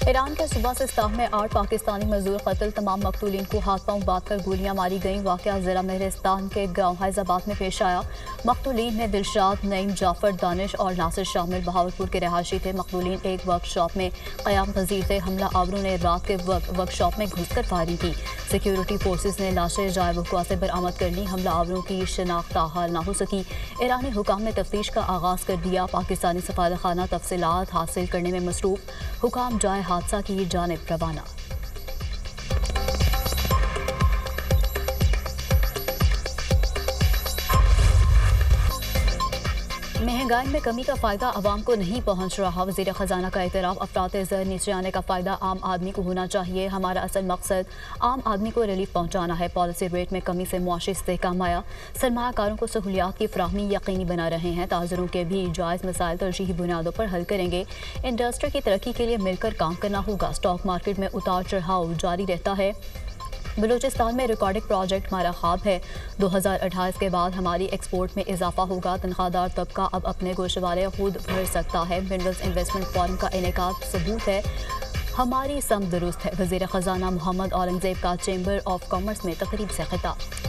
ایران کے صوبہ سستان میں 8 پاکستانی مزدور قتل، تمام مقتولین کو ہاتھ پاؤں باندھ کر گولیاں ماری گئیں۔ واقعہ ضلع مہرستان کے گاؤں حیض آباد میں پیش آیا۔ مقتولین میں دلشاد، نعیم، جعفر، دانش اور ناصر شامل بہاولپور کے رہائشی تھے۔ مقتولین ایک ورک شاپ میں قیام پذیر تھے۔ حملہ آوروں نے رات کے وقت ورک شاپ میں گھس کر فائرنگ کی۔ سیکیورٹی فورسز نے لاشیں جائے وقوع سے برآمد کر لیں۔ حملہ آوروں کی شناخت تاحال نہ ہو سکی۔ ایرانی حکام نے تفتیش کا آغاز کر دیا۔ پاکستانی سفارتخانہ تفصیلات حاصل کرنے میں مصروف، حکام جائے حادثہ کی جانب روانہ۔ مہنگائی میں کمی کا فائدہ عوام کو نہیں پہنچ رہا، وزیر خزانہ کا اعتراف۔ افراط زر نیچے آنے کا فائدہ عام آدمی کو ہونا چاہیے۔ ہمارا اصل مقصد عام آدمی کو ریلیف پہنچانا ہے۔ پالیسی ریٹ میں کمی سے معاشی استحکام آیا۔ سرمایہ کاروں کو سہولیات کی فراہمی یقینی بنا رہے ہیں۔ تاجروں کے بھی جائز مسائل ترجیحی بنیادوں پر حل کریں گے۔ انڈسٹری کی ترقی کے لیے مل کر کام کرنا ہوگا۔ اسٹاک مارکیٹ میں اتار چڑھاؤ جاری رہتا ہے۔ بلوچستان میں ریکارڈنگ پروجیکٹ ہمارا خواب ہے۔ 2028 کے بعد ہماری ایکسپورٹ میں اضافہ ہوگا۔ تنخواہ دار طبقہ اب اپنے گوشوارے خود بھر سکتا ہے۔ منرلز انویسٹمنٹ فورم کا انعقاد ثبوت ہے ہماری سمت درست ہے۔ وزیر خزانہ محمد اورنگزیب کا چیمبر آف کامرس میں تقریب سے خطاب۔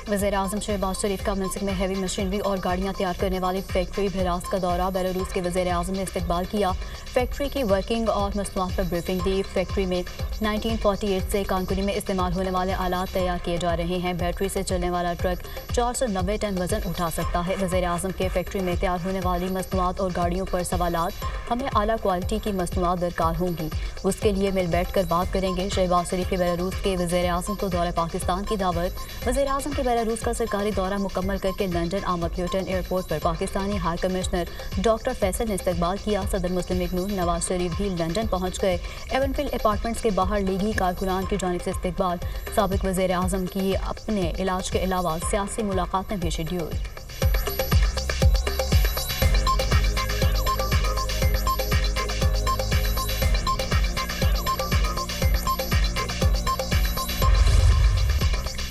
وزیراعظم شہباز شریف کا منسک میں ہیوی مشینری اور گاڑیاں تیار کرنے والی فیکٹری بھراس کا دورہ۔ بیلاروس کے وزیراعظم نے استقبال کیا، فیکٹری کی ورکنگ اور مصنوعات پر بریفنگ دی۔ فیکٹری میں 1948 سے کانکنی میں استعمال ہونے والے آلات تیار کیے جا رہے ہیں۔ بیٹری سے چلنے والا ٹرک 490 ٹن وزن اٹھا سکتا ہے۔ وزیراعظم کے فیکٹری میں تیار ہونے والی مصنوعات اور گاڑیوں پر سوالات، ہمیں اعلیٰ کوالٹی کی مصنوعات درکار ہوں گی، اس کے لیے مل بیٹھ کر بات کریں گے۔ شہباز شریف کے بیلاروس کے وزیراعظم کو دورہ پاکستان کی دعوت۔ وزیراعظم کے بیلاروس کا سرکاری دورہ مکمل کر کے لندن آمد۔ ہیوٹن ایئرپورٹ پر Pakistani high commissioner doctor Faisal نے استقبال کیا۔ صدر مسلم لیگ نون نواز شریف بھی لندن پہنچ گئے۔ ایونفیلڈ اپارٹمنٹس کے باہر لیگی کارکنان کی جانب سے استقبال۔ سابق وزیر اعظم کی اپنے علاج کے علاوہ سیاسی ملاقاتیں بھی شیڈول۔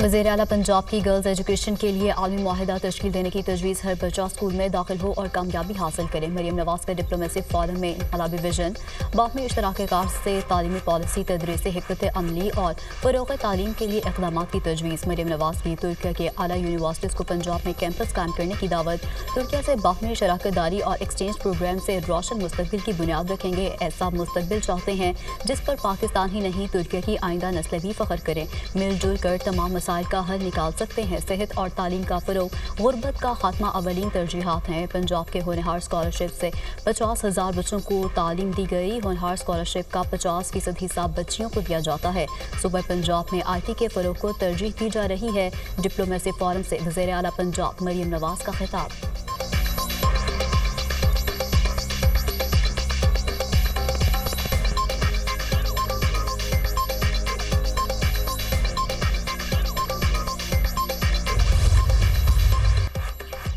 وزیر اعلیٰ پنجاب کی گرلز ایجوکیشن کے لیے عالمی معاہدہ تشکیل دینے کی تجویز۔ ہر بچہ اسکول میں داخل ہو اور کامیابی حاصل کرے۔ مریم نواز کا ڈپلومیسی فورم میں انقلابی ویژن، باہمی اشتراک کار سے تعلیمی پالیسی، تدریس حکمت عملی اور فروغ تعلیم کے لیے اقدامات کی تجویز۔ مریم نواز کی ترکیہ کے اعلیٰ یونیورسٹیز کو پنجاب میں کیمپس قائم کرنے کی دعوت۔ ترکیہ سے باہمی شراکت داری اور ایکسچینج پروگرام سے روشن مستقبل کی بنیاد رکھیں گے۔ ایسا مستقبل چاہتے ہیں جس پر پاکستان ہی نہیں ترکیہ کی آئندہ نسلیں بھی فخر کریں۔ مل جل کر تمام مسائل کا حل نکال سکتے ہیں۔ صحت اور تعلیم کا فروغ، غربت کا خاتمہ اولین ترجیحات ہیں۔ پنجاب کے ہونہار اسکالرشپ سے 50,000 بچوں کو تعلیم دی گئی۔ ہونہار اسکالرشپ کا 50% حصہ بچیوں کو دیا جاتا ہے۔ صوبہ پنجاب میں آئی ٹی کے فروغ کو ترجیح دی جا رہی ہے۔ ڈپلومیسی فورم سے وزیر اعلیٰ پنجاب مریم نواز کا خطاب۔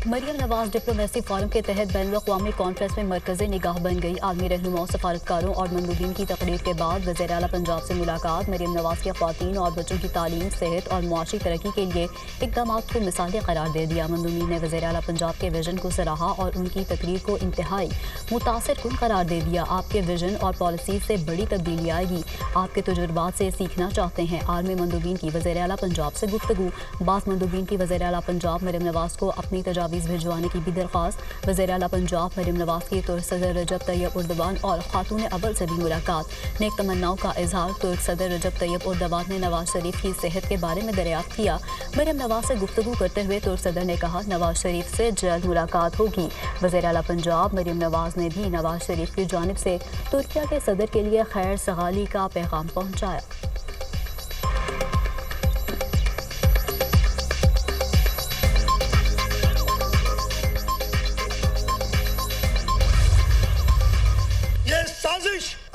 مریم نواز ڈپلومیسی فورم کے تحت بین الاقوامی کانفرنس میں مرکزی نگاہ بن گئی۔ عالمی رہنماؤں، سفارتکاروں اور مندوبین کی تقریر کے بعد وزیر اعلیٰ پنجاب سے ملاقات۔ مریم نواز کی خواتین اور بچوں کی تعلیم، صحت اور معاشی ترقی کے لیے اقدامات کو مثالی قرار دے دیا۔ مندوبین نے وزیر اعلیٰ پنجاب کے ویژن کو سراہا اور ان کی تقریر کو انتہائی متاثر کن قرار دے دیا۔ آپ کے ویژن اور پالیسی سے بڑی تبدیلی آئے گی، آپ کے تجربات سے سیکھنا چاہتے ہیں۔ عالمی مندوبین کی وزیر اعلیٰ پنجاب سے گفتگو۔ بعض مندوبین کی وزیر اعلیٰ پنجاب مریم نواز کو اپنی تجاویز بھجوانے کی بھی درخواست۔ وزیر اعلیٰ پنجاب مریم نواز کی ترک صدر رجب طیب اردوان اور خاتون اول سے بھی ملاقات۔ نیک تمناؤں کا اظہار۔ ترک صدر رجب طیب اردوان نے نواز شریف کی صحت کے بارے میں دریافت کیا۔ مریم نواز سے گفتگو کرتے ہوئے ترک صدر نے کہا نواز شریف سے جلد ملاقات ہوگی۔ وزیر اعلیٰ پنجاب مریم نواز نے بھی نواز شریف کی جانب سے ترکیہ کے صدر کے لیے خیر سگالی کا پیغام پہنچایا۔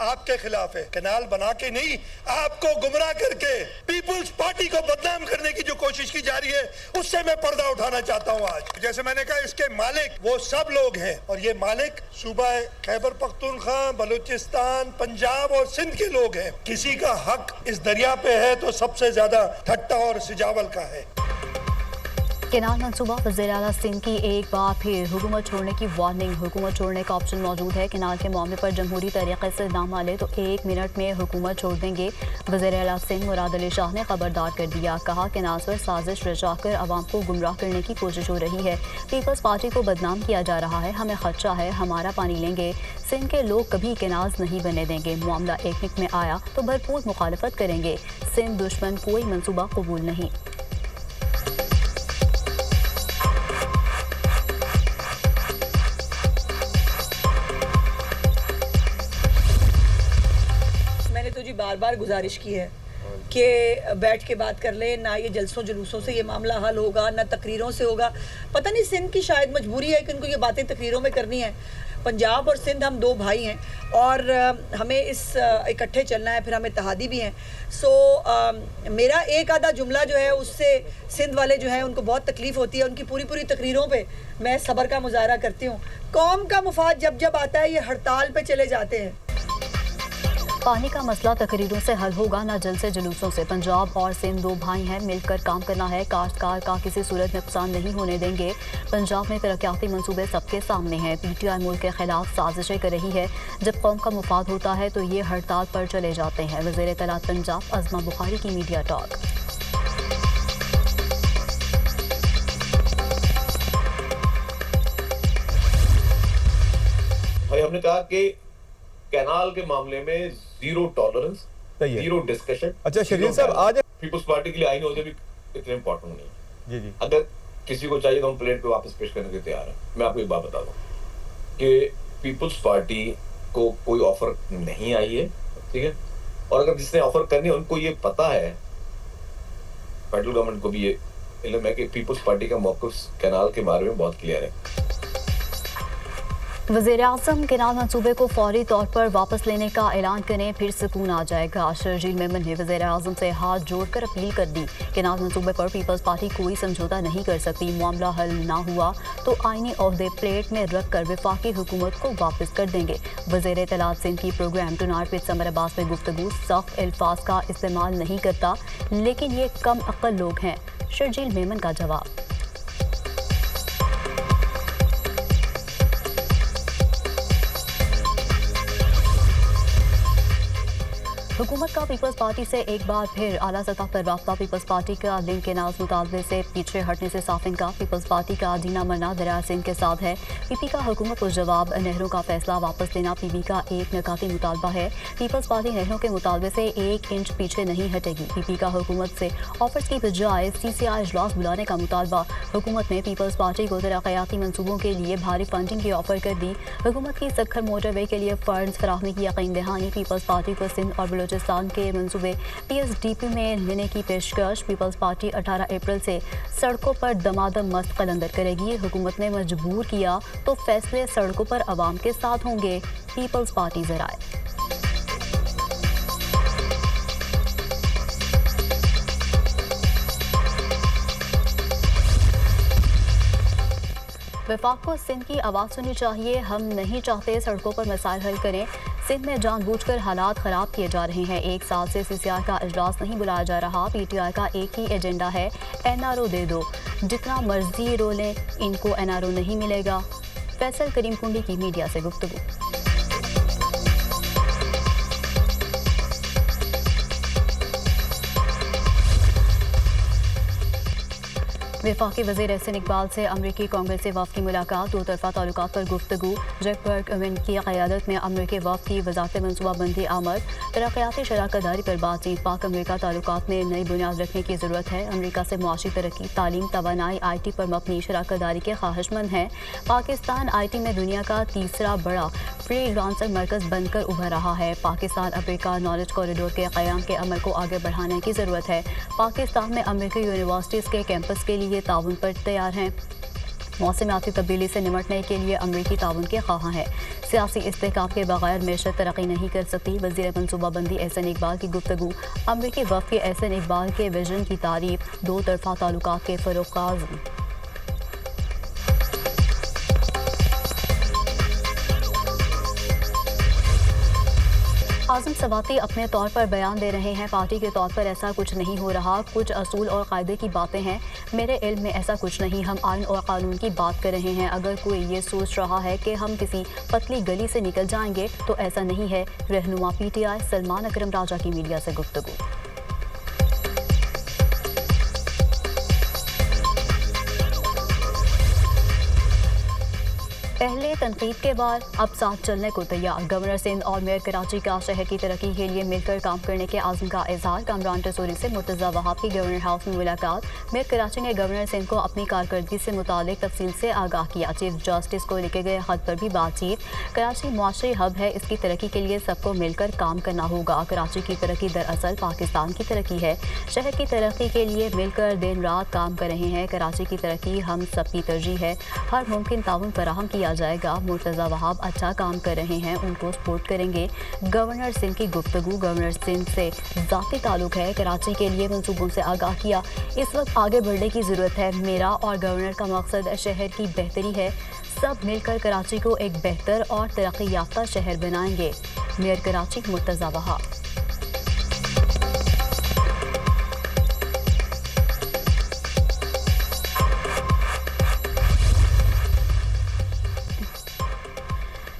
آپ کے خلاف ہے، کنال بنا کے نہیں، آپ کو گمراہ کر کے پیپلز پارٹی کو بدنام کرنے کی جو کوشش کی جا رہی ہے اس سے میں پردہ اٹھانا چاہتا ہوں۔ آج جیسے میں نے کہا اس کے مالک وہ سب لوگ ہیں، اور یہ مالک صوبہ خیبر پختونخوا، بلوچستان، پنجاب اور سندھ کے لوگ ہیں۔ کسی کا حق اس دریا پہ ہے تو سب سے زیادہ ٹھٹا اور سجاول کا ہے۔ केनाल मंसूबा वज़ीर आला सिंध की एक बार फिर हुकूमत छोड़ने की वार्निंग। हुकूमत छोड़ने का ऑप्शन मौजूद है। केनाल के मामले पर जमहूरी तरीके से ना माने तो 1 मिनट में हुकूमत छोड़ देंगे। वज़ीर आला सिंध मुराद अली शाह ने खबरदार कर दिया। कहा केनाल पर साजिश रचाकर आवाम को गुमराह करने की कोशिश हो रही है। पीपल्स पार्टी को बदनाम किया जा रहा है। हमें खदशा है, हमारा पानी लेंगे। सिंध के लोग कभी केनाल्स नहीं बनने देंगे। मामला एकनिक में आया तो भरपूर मुखालफत करेंगे। सिंध दुश्मन कोई मंसूबा कबूल नहीं। मैंने तो जी बार बार गुजारिश की है कि बैठ के बात कर लें, ना ये जलसों जुलूसों से ये मामला हल होगा, ना तकरीरों से होगा। पता नहीं सिंध की शायद मजबूरी है कि उनको ये बातें तकरीरों में करनी है। पंजाब और सिंध हम दो भाई हैं और हमें इस इकट्ठे चलना है, फिर हम इत्तेहादी भी हैं। मेरा एक आधा जुमला जो है उससे सिंध वाले जो हैं उनको बहुत तकलीफ़ होती है। उनकी पूरी पूरी तकरीरों पे मैं सब्र का मुजाहरा करती हूँ। कौम का मुफाद जब जब आता है ये हड़ताल पे चले जाते हैं। पानी का मसला तकरीरों से हल होगा, ना जल से जुलूसों से। पंजाब और सिंध दो भाई हैं, मिलकर काम करना है। काश्तकार का किसी सूरत नुकसान नहीं होने देंगे। पंजाब में तरक्याती मंसूबे सबके सामने हैं। पीटीआई मुल्क के खिलाफ साजिशें कर रही है। जब कौम का मुफाद होता है तो ये हड़ताल पर चले जाते हैं। वज़ीर इत्तलात पंजाब अज़मा बुखारी की मीडिया टॉक। भाई हमने कहा कि कैनाल के मामले में जीरो टॉलरेंस, जीरो डिस्कशन। अच्छा शरीफ साहब, आज पीपल्स पार्टी के लिए आईन होते भी इतने इम्पोर्टेंट नहीं है। जी। अगर किसी को चाहिए तो हम प्लेट पे वापस पेश करने के तैयार हैं। मैं आपको एक बात बता दूं कि पीपल्स पार्टी को कोई ऑफर नहीं आई है, ठीक है। और अगर जिसने ऑफर करनी है उनको ये पता है, फेडरल गवर्नमेंट को भी ये इल्म है कि पीपल्स पार्टी का मौक़िफ़ कैनाल के बारे में बहुत क्लियर है। वज़ीर आज़म केनाल मंसूबे को फौरी तौर पर वापस लेने का ऐलान करें, फिर सुकून आ जाएगा। शर्जील मेमन ने वज़ीर आज़म से हाथ जोड़कर अपील कर दी। केनाल मंसूबे पर पीपल्स पार्टी कोई समझौता नहीं कर सकती। मामला हल ना हुआ तो आईनी ओहदे प्लेट में रख कर वफाकी हुकूमत को वापस कर देंगे। वज़ीर इत्तलात सिंध की प्रोग्राम टुनाट विद समर अब्बास में गुफ्तगू सख्त अल्फाज का इस्तेमाल नहीं करता, लेकिन ये कम अक्ल लोग हैं। शर्जील मेमन का जवाब। हुकूमत का पीपल्स पार्टी से एक बार फिर आला सतह पर राब्ता। पीपल्स पार्टी का लिंक केनाल्स मुतालबे से पीछे हटने से साफ इनकार। पीपल्स पार्टी का जीना मरना दरिया सिंध के साथ है। पीपी का हुकूमत को जवाब, नहरों का फैसला वापस लेना पीपी का एक निकाती मुतालबा है। पीपल्स पार्टी नहरों के मुतालबे से 1 इंच पीछे नहीं हटेगी। पीपी का हुकूमत से ऑफर्स की बजाय CCI इजलास बुलाने का मुतालबा। हुकूमत ने पीपल्स पार्टी को तरक्याती मनसूबों के लिए भारी फंडिंग की ऑफर कर दी। हुकूमत की सक्खर मोटरवे के लिए फंड्स फराहमी की यकीन दहानी। पीपल्स पार्टी को सिंध और बलूचिस्तान के मंसूबे PSDP में लेने की पेशकश। पीपल्स पार्टी 18 अप्रैल से सड़कों पर दमादम मस्त कलंदर करेगी। हुकूमत ने मजबूर किया तो फैसले सड़कों पर आवाम के साथ होंगे। पीपल्स पार्टी ज़राए। वफाक को सिंध की आवाज़ सुननी चाहिए। हम नहीं चाहते सड़कों पर मसाइल हल करें। सिंध में जानबूझकर हालात ख़राब किए जा रहे हैं। 1 साल से CCI का इजलास नहीं बुलाया जा रहा। PTI का एक ही एजेंडा है, NRO दे दो, जितना मर्जी रो लें, इनको NRO नहीं मिलेगा। फैसल करीम कुंडी की मीडिया से गुफ्तगू। वफाकी वज़ीर एहसन इकबाल से अमरीकी कांग्रेसी वफ़द की मुलाकात। दो तरफ़ा ताल्लुकात पर गुफ्तगू। जैक बर्गमैन की क़यादत में अमरीकी वफ़द की वज़ारत मनसूबाबंदी आमद। तरक्याती शराकतदारी पर बातचीत। पाक अमरीका ताल्लुकात में नई बुनियाद रखने की ज़रूरत है। अमरीका से मुआशी तरक्की, तालीम, तवानाई, IT पर मबनी शराकतदारी के ख्वाहिशमंद हैं। पाकिस्तान IT में दुनिया का तीसरा बड़ा फ्रीलांसर मरकज़ बनकर उभर रहा है। पाकिस्तान अमरीका नॉलेज कॉरिडोर के क़याम के अमल को आगे बढ़ाने की ज़रूरत है। पाकिस्तान में अमरीकी यूनिवर्सिटीज़ के कैंपस के लिए ताउन पर तैयार हैं। मौसमियाती तब्दीली से निमटने के लिए अमरीकी ताउन के ख्वाह हैं। सियासी इस्तेहकाम के बगैर मैशत तरक्की नहीं कर सकती। वज़ीर मनसूबाबंदी एहसन इकबाल की गुफ्तगू। अमरीकी वफ़द के एहसन इकबाल के विजन की तारीफ। दो तरफ़ा ताल्लुकात के फ़रोग़ का आज़म। वज़ीर-ए-आज़म सवाती अपने तौर पर बयान दे रहे हैं, पार्टी के तौर पर ऐसा कुछ नहीं हो रहा, कुछ असूल और कायदे की बातें हैं, मेरे इल्म में ऐसा कुछ नहीं, हम आइन और कानून की बात कर रहे हैं। अगर कोई ये सोच रहा है कि हम किसी पतली गली से निकल जाएंगे तो ऐसा नहीं है। रहनुमा PTI सलमान अकरम राजा की मीडिया से गुफ्तगू। पहले तनकीद के बाद अब साथ चलने को तैयार, गवर्नर सिंध और मेयर कराची का शहर की तरक्की के लिए मिलकर काम करने के आज़म का इजहार। कामरान टसूरी से मुर्तज़ा वहाब की गवर्नर हाउस में मुलाकात। मेयर कराची ने गवर्नर सिंध को अपनी कारकर्दगी से मुतालिक तफसील से आगाह किया। चीफ जस्टिस को लिखे गए खत पर भी बातचीत। कराची मुआशरी हब है, इसकी तरक्की के लिए सबको मिलकर काम करना होगा। कराची की तरक्की दरअसल पाकिस्तान की तरक्की है, शहर की तरक्की के लिए मिलकर दिन रात काम कर रहे हैं। कराची की तरक्की हम सबकी तरजीह है, हर मुमकिन ताउन फराहम किया जाएगा। मुर्तज़ा वहाब अच्छा काम कर रहे हैं, उनको सपोर्ट करेंगे। गवर्नर सिंध की गुफ्तगू, गवर्नर सिंध से ज़ाती ताल्लुक है, कराची के लिए मंसूबों से आगाह किया। इस वक्त आगे बढ़ने की ज़रूरत है, मेरा और गवर्नर का मकसद शहर की बेहतरी है, सब मिलकर कराची को एक बेहतर और तरक्की याफ्ता शहर बनाएंगे। मेयर कराची मुर्तज़ा वहाब।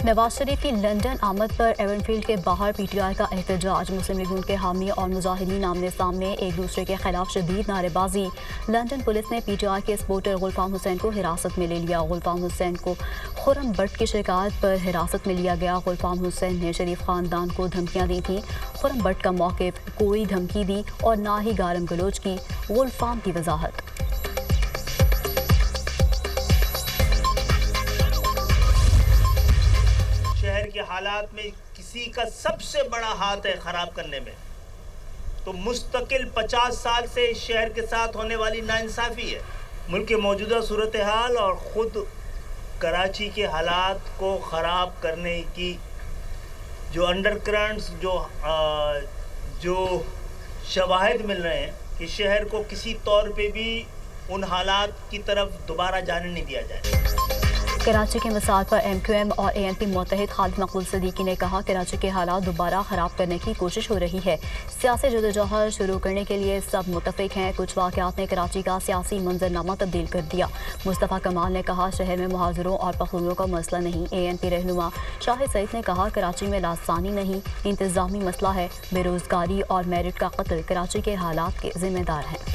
नवाज शरीफ की लंदन आमद पर एवनफील्ड के बाहर PTI का एहतजाज। मुस्लिम लीग के हामी और मुजाहिदीन आमने सामने, एक दूसरे के खिलाफ शदीद नारेबाजी। लंदन पुलिस ने PTI के सपोर्टर गुलफाम हुसैन को हिरासत में ले लिया। गुलफाम हुसैन को खुर्रम भट्ट की शिकायत पर हिरासत में लिया गया। गुलफाम हुसैन ने शरीफ खानदान को धमकियां दी थीं। खुर्रम भट्ट का मौक़िफ़, कोई धमकी दी और ना ही गारम गलोच की। गुलफाम की वजाहत। शहर के हालात में किसी का सबसे बड़ा हाथ है ख़राब करने में, तो मुस्तकिल 50 साल से शहर के साथ होने वाली नाइंसाफ़ी है। मुल्क के मौजूदा सूरत हाल और ख़ुद कराची के हालात को ख़राब करने की जो अंडरकरंट्स, जो शवाहिद मिल रहे हैं कि शहर को किसी तौर पे भी उन हालात की तरफ दोबारा जाने नहीं दिया जाए। कराची के मसाल पर MQM और ANP मुत्तहिद खालिद मकबूल सदीकी ने कहा, कराची के हालात दोबारा ख़राब करने की कोशिश हो रही है। सियासी जदोजहद शुरू करने के लिए सब मुत्तफिक हैं। कुछ वाक़यात ने कराची का सियासी मंजरनामा तब्दील कर दिया। मुस्तफ़ा कमाल ने कहा, शहर में मुहाजिरों और पखरूलों का मसला नहीं। ANP रहनुमा शाहिद सईद ने कहा, कराची में लासानी नहीं, इंतज़ामी मसला है। बेरोज़गारी और मेरिट का कत्ल कराची के हालात के ज़िम्मेदार हैं।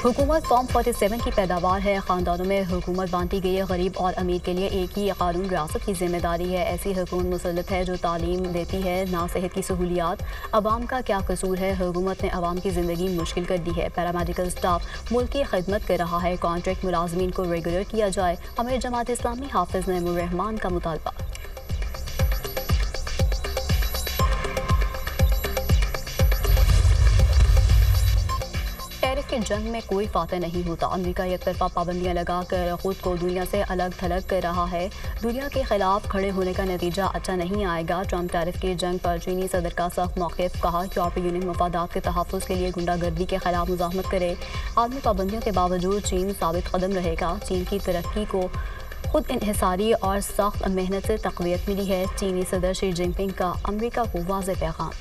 हुकूमत फॉर्म 47 की पैदावार है, ख़ानदानों में हुकूमत बांटी गई है। गरीब और अमीर के लिए एक ही कानून रियासत की जिम्मेदारी है। ऐसी हुकूमत मुसल्लत है जो तालीम देती है, ना सेहत की सहूलियात। अवाम का क्या कसूर है? हुकूमत ने अवाम की ज़िंदगी मुश्किल कर दी है। पैरामेडिकल स्टाफ मुल्क की खिदमत कर रहा है, कॉन्ट्रैक्ट मुलाजमीन को रेगुलर किया जाए। अमीर जमात इस्लामी हाफिज़ नईमुर रहमान का मुतालबा। टैरिफ की जंग में कोई फातह नहीं होता। अमेरिका एक तरफा पाबंदियां लगाकर खुद को दुनिया से अलग थलग कर रहा है। दुनिया के खिलाफ खड़े होने का नतीजा अच्छा नहीं आएगा। ट्रंप टैरिफ की जंग पर चीनी सदर का सख्त मौक़िफ़, कहा यूरोपीय यूनियन मफादात के तहफ़्फ़ुज़ के लिए गुंडागर्दी के खिलाफ मुज़ाहमत करे। आलमी पाबंदियों के बावजूद चीन साबित कदम रहेगा। चीन की तरक्की को खुद इन्हिसारी और सख्त मेहनत से तक़वियत मिली है। चीनी सदर शी जिनपिंग का अमेरिका को वाज़ेह पैगाम।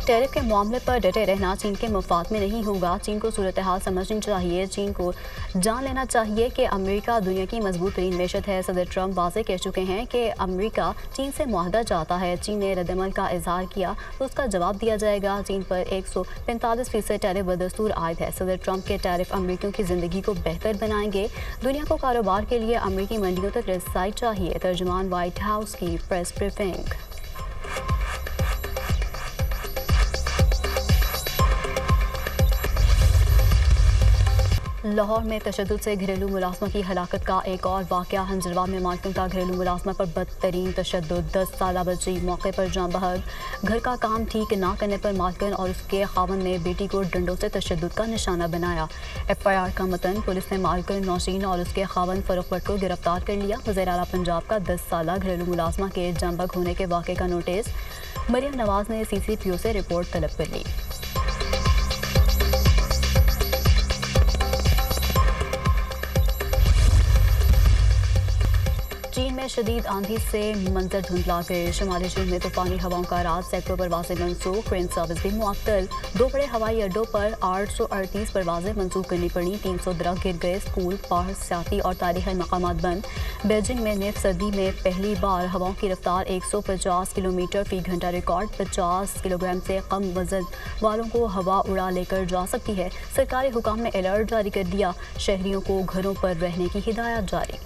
टैरिफ के मामले पर डटे रहना चीन के मफाद में नहीं होगा। चीन को सूरत हाल समझनी चाहिए। चीन को जान लेना चाहिए कि अमेरिका दुनिया की मजबूत तरीन मैशत है। सदर ट्रंप वाज़ेह कह चुके हैं कि अमेरिका चीन से मुआहदा चाहता है। चीन ने रद्दमल का इजहार किया तो उसका जवाब दिया जाएगा। चीन पर 145% टैरिफ बदस्तूर आयद है। सदर ट्रंप के टैरिफ अमेरिकियों की ज़िंदगी को बेहतर बनाएंगे। दुनिया को कारोबार के लिए अमेरिकी मंडियों तक रसाई चाहिए। तर्जुमान व्हाइट हाउस की प्रेस ब्रीफिंग। लाहौर में तशद्दुद से घरेलू मुलाजमा की हलाकत का एक और वाक़या। हंजरवा में मालकिन का घरेलू मुलाजमा पर बदतरीन तशद्दुद। 10 साला बच्ची मौके पर जाँ बहक। घर का काम ठीक ना करने पर मालकिन और उसके खावन ने बेटी को डंडों से तशद्दुद का निशाना बनाया। FIR का मतन, पुलिस ने मालकिन नौशीन और उसके खावन फरोख भट्ट को गिरफ्तार कर लिया। वज़ीर आला पंजाब का 10 साला घरेलू मुलाजमा के जाँ बहक होने के वाक़े का नोटिस मरियम नवाज ने CCPO से रिपोर्ट तलब कर ली। चीन में शदीद आंधी से मंजर धुंधला गए। शुमाली चीन में तूफानी हवाओं का रात, सैकड़ों परवाजें मनसूख, ट्रेन सर्विस भी मुअत्तल। 2 बड़े हवाई अड्डों पर 838 परवाजें मनसूख करनी पड़ी। 300 दरख्त गिर गए। स्कूल, पार्क, सियाती और तारीखी मकामात बंद। बीजिंग में निफ सदी में पहली बार हवाओं की रफ्तार 150 किलोमीटर फी घंटा रिकॉर्ड। 50 किलोग्राम से कम वजन वालों को हवा उड़ा लेकर जा सकती है। सरकारी हुकाम ने अलर्ट जारी कर दिया। शहरियों को घरों पर रहने की हिदायत जारी।